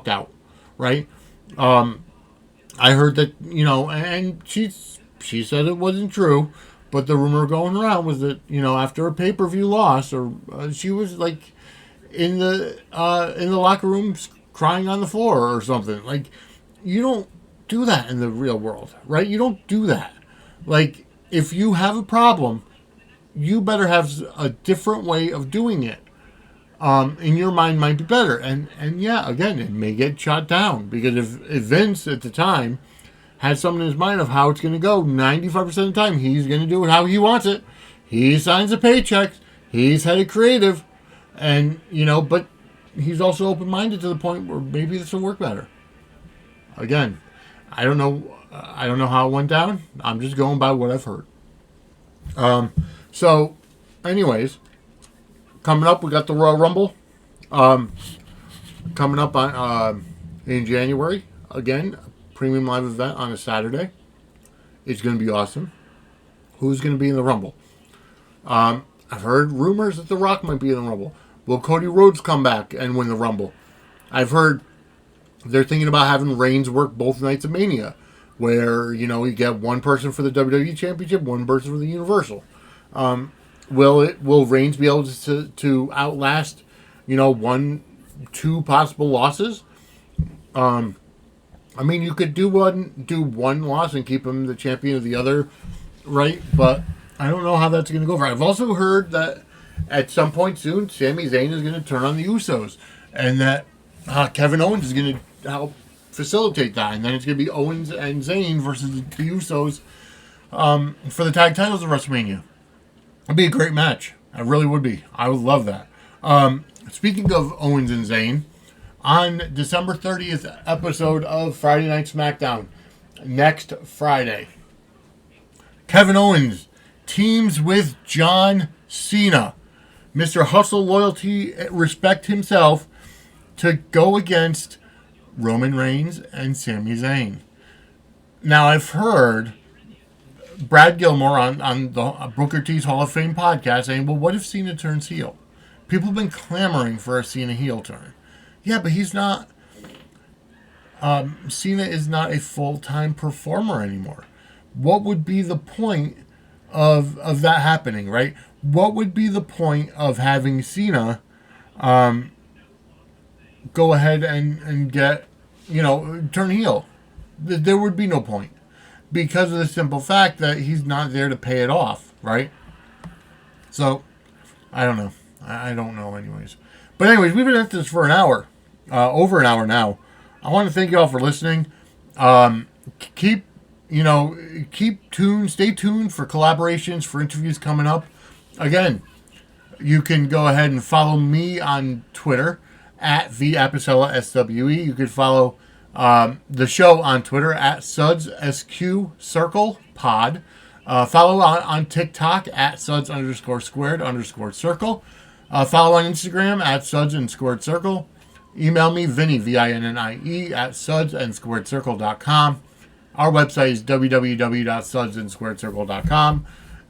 out, right? I heard that, and she said it wasn't true, but the rumor going around was that, after a pay-per-view loss, or she was like in the locker room crying on the floor or something. Like, you don't do that in the real world, right? You don't do that. Like, if you have a problem, you better have a different way of doing it. In your mind might be better. And yeah, again, it may get shot down. Because if Vince at the time had something in his mind of how it's going to go, 95% of the time, he's going to do it how he wants it. He signs the paychecks. He's head of creative. And, but he's also open-minded to the point where maybe this will work better. Again, I don't know I don't know how it went down. I'm just going by what I've heard. So, anyways, coming up, we got the Royal Rumble. Coming up on in January. Again, premium live event on a Saturday. It's going to be awesome. Who's going to be in the Rumble? I've heard rumors that The Rock might be in the Rumble. Will Cody Rhodes come back and win the Rumble? I've heard they're thinking about having Reigns work both nights of Mania, where, you get one person for the WWE Championship, one person for the Universal. Will Reigns be able to outlast, 2 possible losses? You could do one loss and keep him the champion of the other, right? But I don't know how that's going to go over. I've also heard that at some point soon, Sami Zayn is going to turn on the Usos, and that Kevin Owens is going to help facilitate that, and then it's going to be Owens and Zayn versus the Usos for the tag titles of WrestleMania. It'd be a great match. It really would be. I would love that. Speaking of Owens and Zayn, on December 30th episode of Friday Night SmackDown, next Friday, Kevin Owens teams with John Cena, Mr. Hustle, Loyalty, Respect himself, to go against Roman Reigns and Sami Zayn. Now, I've heard Brad Gilmore on the Booker T's Hall of Fame podcast saying, well, what if Cena turns heel? People have been clamoring for a Cena heel turn. Yeah, but he's not... Cena is not a full-time performer anymore. What would be the point of that happening, right? What would be the point of having Cena go ahead and get, turn heel? There would be no point. Because of the simple fact that he's not there to pay it off, right? So, I don't know. I don't know anyways. But anyways, we've been at this for an hour. Over an hour now. I want to thank you all for listening. Keep tuned. Stay tuned for collaborations, for interviews coming up. Again, you can go ahead and follow me on Twitter at @VApicella_SWE. You can follow the show on Twitter at SudsSQ_Pod. Follow on TikTok at Suds_squared_circle. Follow on Instagram at Suds_Circle. Email me, Vinny, VINNIE, at sudsandSquaredCircle.com. Our website is www.sudsandSquaredCircle.com.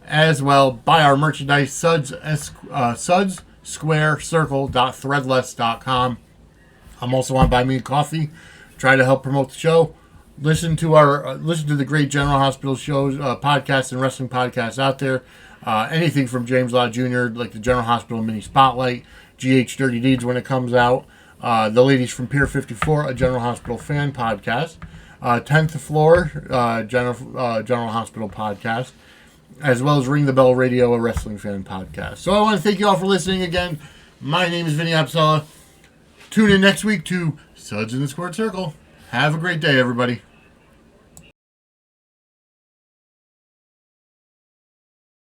As well, buy our merchandise, sudsSquareCircle.threadless.com. I'm also on Buy Me a Coffee. Try to help promote the show. Listen to the great General Hospital shows, podcasts and wrestling podcasts out there. Anything from James Law Jr., like the General Hospital Mini Spotlight, GH Dirty Deeds when it comes out. The ladies from Pier 54, a General Hospital fan podcast. 10th Floor, General Hospital podcast. As well as Ring the Bell Radio, a wrestling fan podcast. So I want to thank you all for listening again. My name is Vinny Apicella. Tune in next week to Suds in the Squared Circle. Have a great day, everybody.